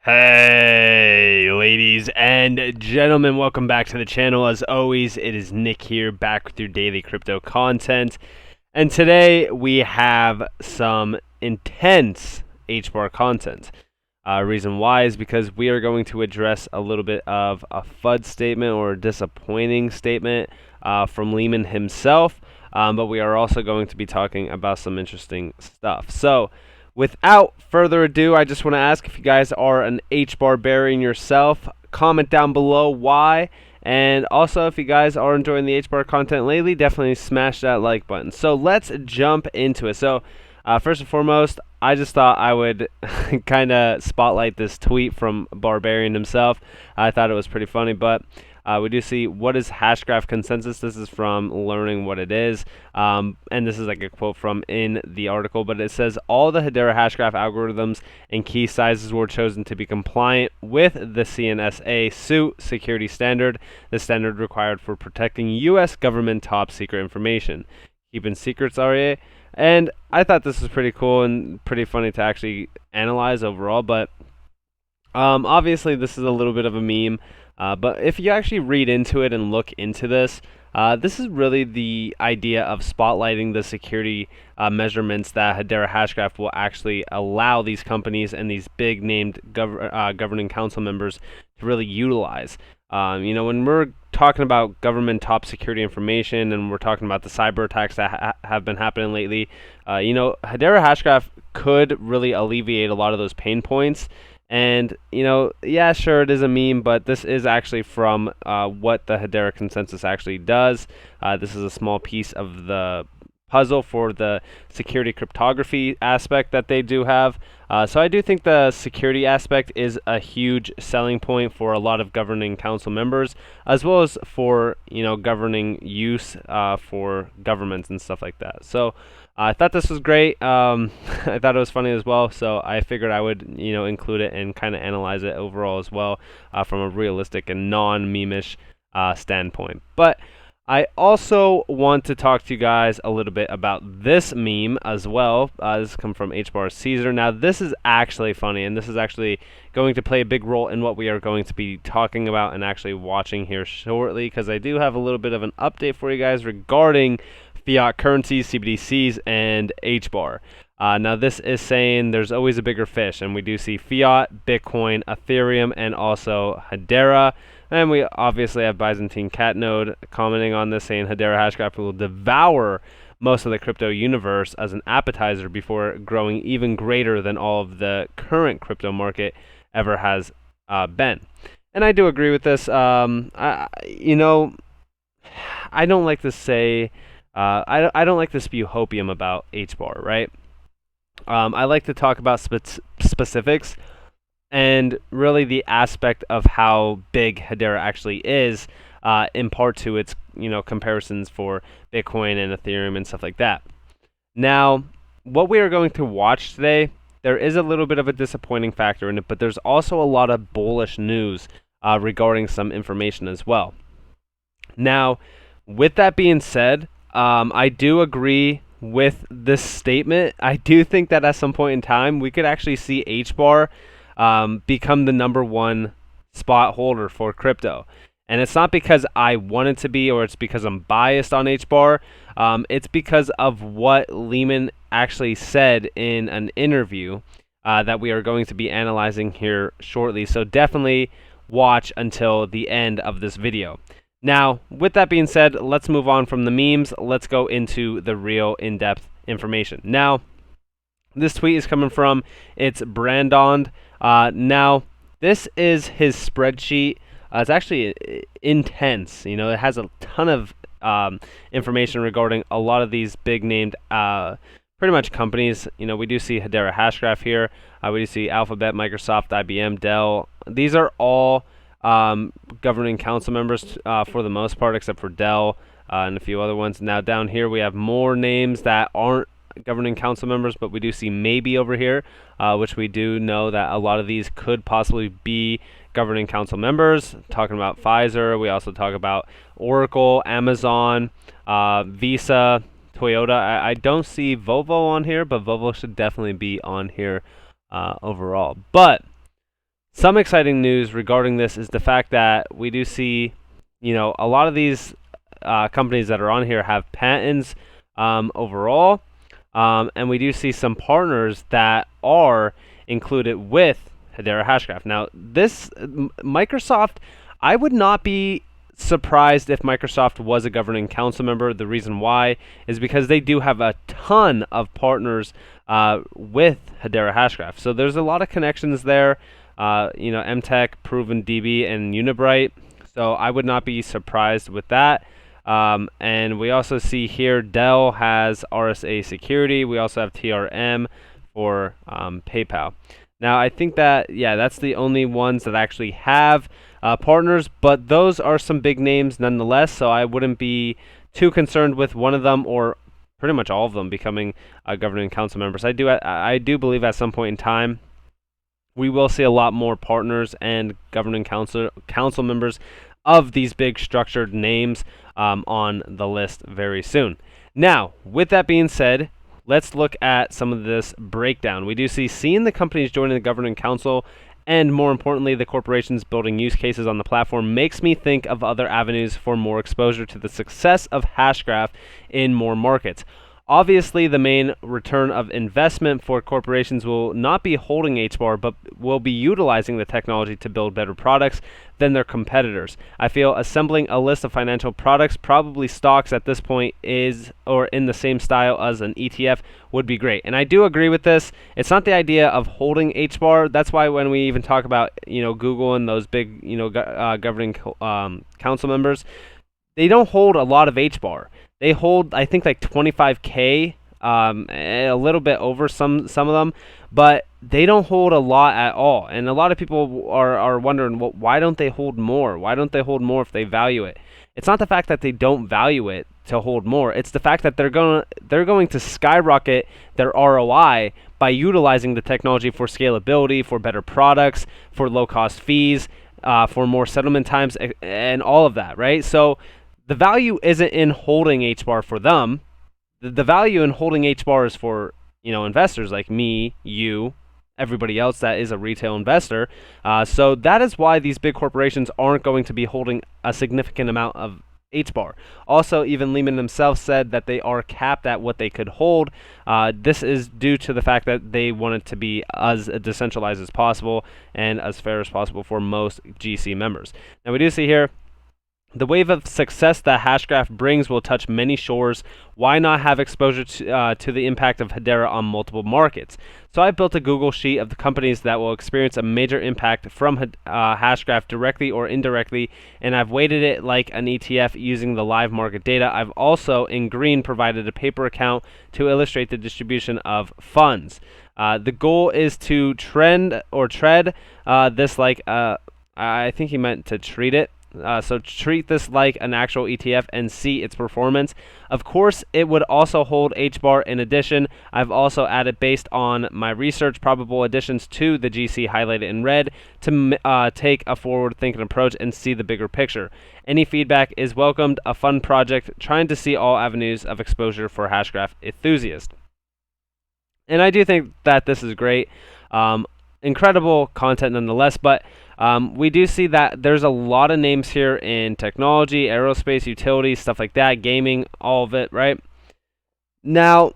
Hey, ladies and gentlemen, welcome back to the channel. As always, it is Nick here, back with your daily crypto content. And today we have some intense HBAR content. Reason why is because we are going to address a little bit of a FUD statement or a disappointing statement from Lehman himself, but we are also going to be talking about some interesting stuff. So, without further ado, I just want to ask if you guys are an HBAR yourself, comment down below why. And also, if you guys are enjoying the HBAR content lately, definitely smash that like button. So let's jump into it. So first and foremost, I just thought I would kind of spotlight this tweet from Barbarian himself. I thought it was pretty funny, but we do see what is Hashgraph Consensus. This is from learning what it is, and this is like a quote from in the article, but it says all the Hedera Hashgraph algorithms and key sizes were chosen to be compliant with the CNSA suit security standard, the standard required for protecting U.S. government top secret information. Keeping secrets, RA. And I thought this was pretty cool and pretty funny to actually analyze overall, but obviously this is a little bit of a meme. But if you actually read into it and look into this, this is really the idea of spotlighting the security measurements that Hedera Hashgraph will actually allow these companies and these big named governing council members to really utilize. When we're talking about government top security information and we're talking about the cyber attacks that have been happening lately, Hedera Hashgraph could really alleviate a lot of those pain points. And, yeah, sure, it is a meme, but this is actually from what the Hedera Consensus actually does. This is a small piece of the puzzle for the security cryptography aspect that they do have. So I do think the security aspect is a huge selling point for a lot of governing council members, as well as for, governing use for governments and stuff like that. So I thought this was great. I thought it was funny as well, so I figured I would, include it and kind of analyze it overall as well from a realistic and non-meme-ish standpoint. But I also want to talk to you guys a little bit about this meme as well. This comes from HBAR Caesar. Now, this is actually funny, and this is actually going to play a big role in what we are going to be talking about and actually watching here shortly, because I do have a little bit of an update for you guys regarding fiat currencies, CBDCs, and HBAR. Now, this is saying there's always a bigger fish, and we do see fiat, Bitcoin, Ethereum, and also Hedera. And we obviously have Byzantine Cat Node commenting on this, saying Hedera Hashgraph will devour most of the crypto universe as an appetizer before growing even greater than all of the current crypto market ever has been. And I do agree with this. I don't like to say, I don't like to spew hopium about HBAR, right? I like to talk about specifics and really the aspect of how big Hedera actually is, in part to its comparisons for Bitcoin and Ethereum and stuff like that. Now, what we are going to watch today, there is a little bit of a disappointing factor in it, but there's also a lot of bullish news regarding some information as well. Now, with that being said, I do agree with this statement. I do think that at some point in time, we could actually see HBAR become the #1 spot holder for crypto. And it's not because I want it to be, or it's because I'm biased on HBAR. It's because of what Lehman actually said in an interview that we are going to be analyzing here shortly. So definitely watch until the end of this video. Now, with that being said, let's move on from the memes. Let's go into the real in-depth information. Now, this tweet is coming from, it's Brandon. Now, this is his spreadsheet. It's actually intense. It has a ton of information regarding a lot of these big named pretty much companies. We do see Hedera Hashgraph here. We do see Alphabet, Microsoft, IBM, Dell. These are all governing council members for the most part, except for Dell and a few other ones. Now down here we have more names that aren't governing council members, but we do see maybe over here, which we do know that a lot of these could possibly be governing council members. Talking about Pfizer, we also talk about Oracle, Amazon, Visa, Toyota. I don't see Volvo on here, but Volvo should definitely be on here overall. But some exciting news regarding this is the fact that we do see, a lot of these companies that are on here have patents overall, and we do see some partners that are included with Hedera Hashgraph. Now, this Microsoft, I would not be surprised if Microsoft was a governing council member. The reason why is because they do have a ton of partners with Hedera Hashgraph. So there's a lot of connections there. MTech, Proven DB, and Unibright. So I would not be surprised with that. And we also see here Dell has RSA security. We also have TRM for PayPal. Now, I think that, that's the only ones that actually have partners, but those are some big names nonetheless, so I wouldn't be too concerned with one of them or pretty much all of them becoming governing council members. I do believe at some point in time we will see a lot more partners and governing council members of these big structured names on the list very soon. Now, with that being said, let's look at some of this breakdown. We do see seeing the companies joining the governing council and, more importantly, the corporations building use cases on the platform makes me think of other avenues for more exposure to the success of Hashgraph in more markets. Obviously, the main return of investment for corporations will not be holding HBAR, but will be utilizing the technology to build better products than their competitors. I feel assembling a list of financial products, probably stocks at this point, is or in the same style as an ETF would be great. And I do agree with this. It's not the idea of holding HBAR. That's why when we even talk about Google and those big governing council members, they don't hold a lot of HBAR. They hold, I think, like 25K, a little bit over some of them, but they don't hold a lot at all. And a lot of people are wondering, well, why don't they hold more? Why don't they hold more if they value it? It's not the fact that they don't value it to hold more. It's the fact that they're going to skyrocket their ROI by utilizing the technology for scalability, for better products, for low-cost fees, for more settlement times, and all of that, right? So the value isn't in holding HBAR for them. The value in holding HBAR is for investors like me, you, everybody else that is a retail investor. So that is why these big corporations aren't going to be holding a significant amount of HBAR. Also, even Lehman themselves said that they are capped at what they could hold. This is due to the fact that they want it to be as decentralized as possible and as fair as possible for most GC members. Now, we do see here, the wave of success that Hashgraph brings will touch many shores. Why not have exposure to the impact of Hedera on multiple markets? So I built a Google sheet of the companies that will experience a major impact from Hashgraph directly or indirectly, and I've weighted it like an ETF using the live market data. I've also, in green, provided a paper account to illustrate the distribution of funds. The goal is to tread this like, I think he meant to treat it. So treat this like an actual ETF and see its performance. Of course, it would also hold HBAR in addition. I've also added, based on my research, probable additions to the GC highlighted in red to take a forward-thinking approach and see the bigger picture. Any feedback is welcomed. A fun project trying to see all avenues of exposure for Hashgraph enthusiasts. And I do think that this is great. Incredible content nonetheless, but we do see that there's a lot of names here in technology, aerospace, utilities, stuff like that, gaming, all of it, right? Now,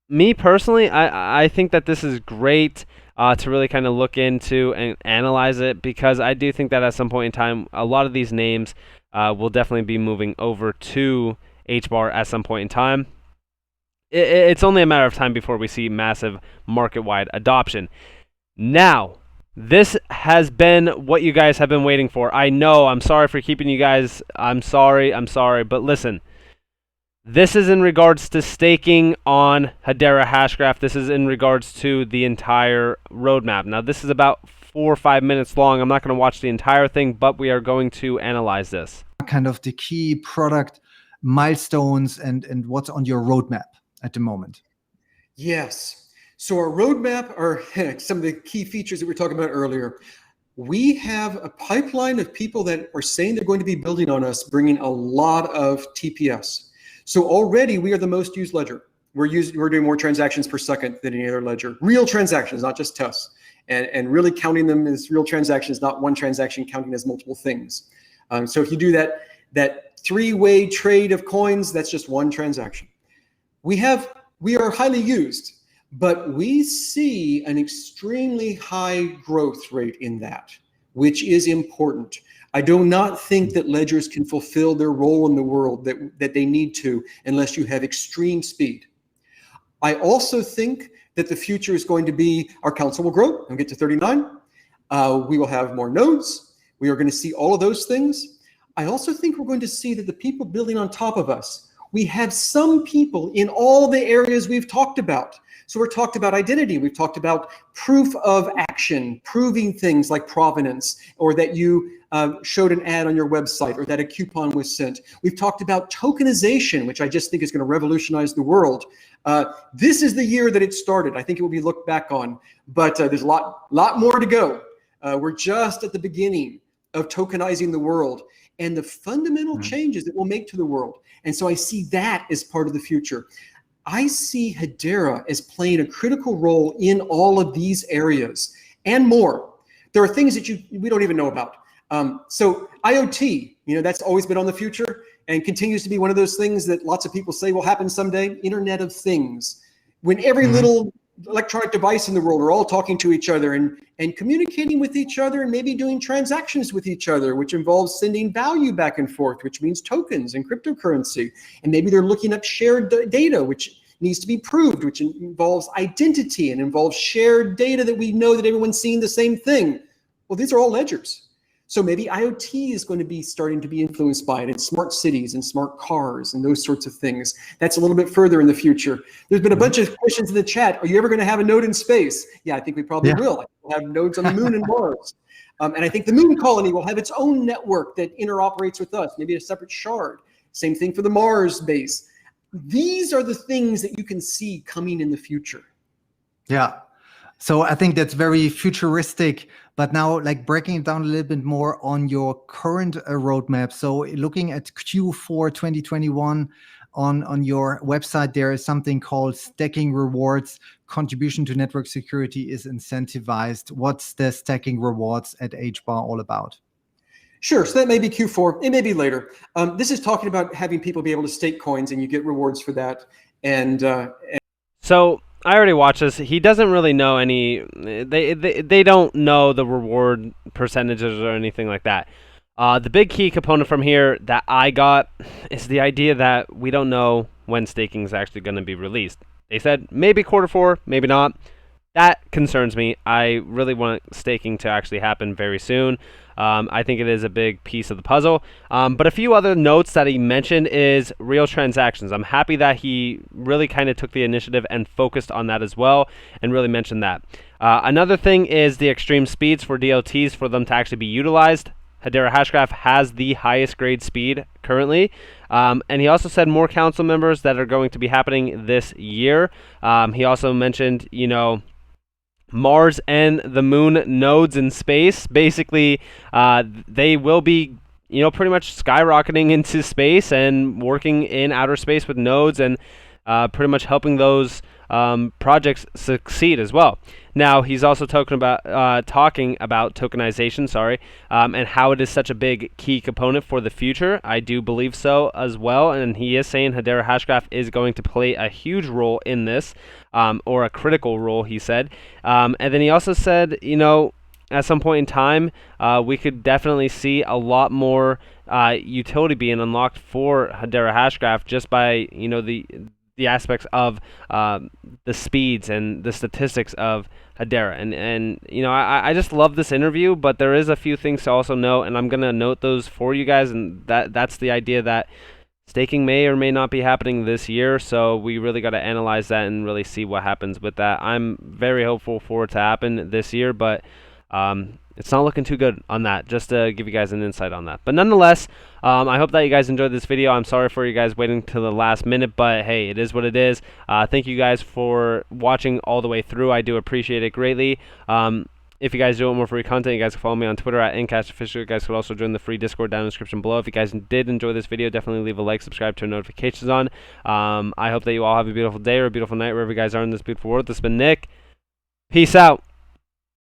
me personally, I think that this is great to really kind of look into and analyze it, because I do think that at some point in time, a lot of these names will definitely be moving over to HBAR at some point in time. It's only a matter of time before we see massive market-wide adoption. Now, this has been what you guys have been waiting for. I know, I'm sorry for keeping you guys, I'm sorry, but listen. This is in regards to staking on Hedera Hashgraph. This is in regards to the entire roadmap. Now, this is about 4 or 5 minutes long. I'm not going to watch the entire thing, but we are going to analyze this. Kind of the key product milestones and what's on your roadmap at the moment. Yes. So our roadmap are some of the key features that we were talking about earlier. We have a pipeline of people that are saying they're going to be building on us, bringing a lot of TPS. So already we are the most used ledger. We're doing more transactions per second than any other ledger. Real transactions, not just tests. and really counting them as real transactions, not one transaction counting as multiple things. So if you do that three-way trade of coins, that's just one transaction. We are highly used, but we see an extremely high growth rate in that, which is important. I do not think that ledgers can fulfill their role in the world that they need to unless you have extreme speed. I also think that the future is going to be our council will grow and get to 39. We will have more nodes. We are going to see all of those things. I also think we're going to see that the people building on top of us, we have some people in all the areas we've talked about. So we're talked about identity. We've talked about proof of action, proving things like provenance, or that you showed an ad on your website, or that a coupon was sent. We've talked about tokenization, which I just think is going to revolutionize the world. This is the year that it started. I think it will be looked back on, but there's a lot more to go. We're just at the beginning of tokenizing the world and the fundamental changes it will make to the world. And so I see that as part of the future. I see Hedera as playing a critical role in all of these areas and more. There are things that we don't even know about. So IoT, that's always been on the future and continues to be one of those things that lots of people say will happen someday. Internet of Things. When every little electronic device in the world are all talking to each other and communicating with each other and maybe doing transactions with each other, which involves sending value back and forth, which means tokens and cryptocurrency. And maybe they're looking up shared data, which needs to be proved, which involves identity and involves shared data that we know that everyone's seeing the same thing. Well, these are all ledgers. So maybe IoT is going to be starting to be influenced by it, and smart cities and smart cars and those sorts of things. That's a little bit further in the future. There's been a bunch of questions in the chat. Are you ever going to have a node in space? Yeah, I think we probably will. I think we'll have nodes on the moon and Mars. And I think the moon colony will have its own network that interoperates with us, maybe a separate shard. Same thing for the Mars base. These are the things that you can see coming in the future. Yeah. So I think that's very futuristic, but now like breaking it down a little bit more on your current roadmap. So looking at Q4 2021 on your website, there is something called stacking rewards. Contribution to network security is incentivized. What's the stacking rewards at HBAR all about? Sure. So that may be Q4. It may be later. This is talking about having people be able to stake coins, and you get rewards for that. So I already watched this. He doesn't really know any. They don't know the reward percentages or anything like that. The big key component from here that I got is the idea that we don't know when staking is actually going to be released. They said maybe Q4, maybe not. That concerns me. I really want staking to actually happen very soon. I think it is a big piece of the puzzle. But a few other notes that he mentioned is real transactions. I'm happy that he really kind of took the initiative and focused on that as well and really mentioned that. Another thing is the extreme speeds for DLTs for them to actually be utilized. Hedera Hashgraph has the highest grade speed currently. And he also said more council members that are going to be happening this year. He also mentioned, Mars and the moon nodes in space. Basically, they will be, pretty much skyrocketing into space and working in outer space with nodes and pretty much helping those projects succeed as well. Now, he's also talking about tokenization, and how it is such a big key component for the future. I do believe so as well, and he is saying Hedera Hashgraph is going to play a huge role in this, or a critical role, he said. And then he also said, at some point in time, we could definitely see a lot more utility being unlocked for Hedera Hashgraph just by, the aspects of the speeds and the statistics of Hedera. And I just love this interview, but there is a few things to also note, and I'm going to note those for you guys, and that's the idea that staking may or may not be happening this year, so we really got to analyze that and really see what happens with that. I'm very hopeful for it to happen this year, but it's not looking too good on that, just to give you guys an insight on that. But nonetheless, I hope that you guys enjoyed this video. I'm sorry for you guys waiting till the last minute, but hey, it is what it is. Thank you guys for watching all the way through. I do appreciate it greatly. If you guys do want more free content, you guys can follow me on Twitter at NCashOfficial. You guys could also join the free Discord down in the description below. If you guys did enjoy this video, definitely leave a like, subscribe, turn notifications on. I hope that you all have a beautiful day or a beautiful night wherever you guys are in this beautiful world. This has been Nick. Peace out.